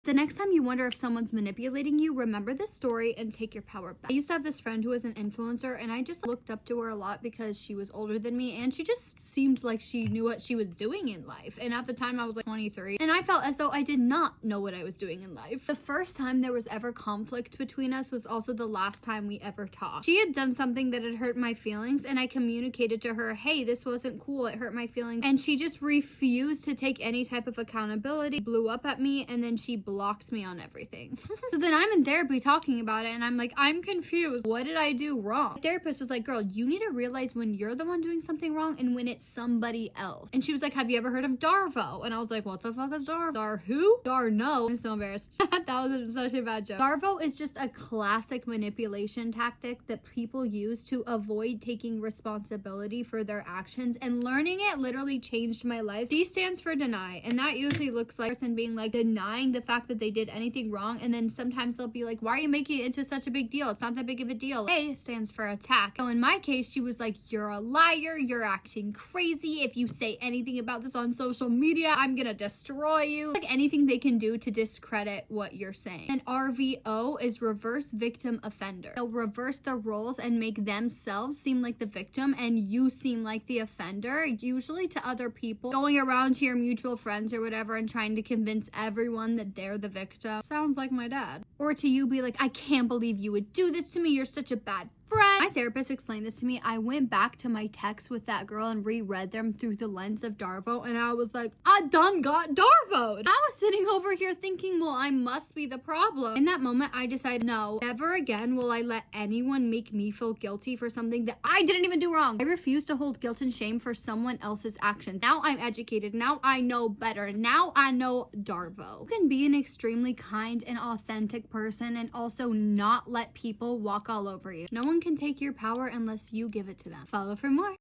The next time you wonder if someone's manipulating you, remember this story and take your power back. I used to have this friend who was an influencer, and I just looked up to her a lot because she was older than me, and she just seemed like she knew what she was doing in life. And at the time I was like 23, and I felt as though I did not know what I was doing in life. The first time there was ever conflict between us was also the last time we ever talked. She had done something that had hurt my feelings, and I communicated to her, hey, this wasn't cool, it hurt my feelings, and she just refused to take any type of accountability, blew up at me, and then she blocked me on everything. So then I'm in therapy talking about it, and I'm like, I'm confused. What did I do wrong? My therapist was like, girl, you need to realize when you're the one doing something wrong and when it's somebody else. And she was like, have you ever heard of Darvo? And I was like, what the fuck is Darvo? Dar who? Dar no. I'm so embarrassed. That was such a bad joke. Darvo is just a classic manipulation tactic that people use to avoid taking responsibility for their actions, and learning it literally changed my life. D stands for deny, and that usually looks like a person being like denying the fact that they did anything wrong, and then sometimes they'll be like, why are you making it into such a big deal? It's not that big of a deal. A stands for attack. So in my case, she was like, you're a liar, you're acting crazy. If you say anything about this on social media, I'm gonna destroy you. Like anything they can do to discredit what you're saying. And RVO is reverse victim offender. They'll reverse the roles and make themselves seem like the victim and you seem like the offender, usually to other people, going around to your mutual friends or whatever and trying to convince everyone that they're the victim. Sounds like my dad. Or to you be like, I can't believe you would do this to me, you're such a bad friend. My therapist explained this to me. I went back to my texts with that girl and reread them through the lens of Darvo, and I was like, I done got Darvo'd. I was sitting over here thinking, well, I must be the problem. In that moment, I decided, no, never again will I let anyone make me feel guilty for something that I didn't even do wrong. I refuse to hold guilt and shame for someone else's actions. Now I'm educated. Now I know better. Now I know Darvo. You can be an extremely kind and authentic person and also not let people walk all over you. No one can take your power unless you give it to them. Follow for more.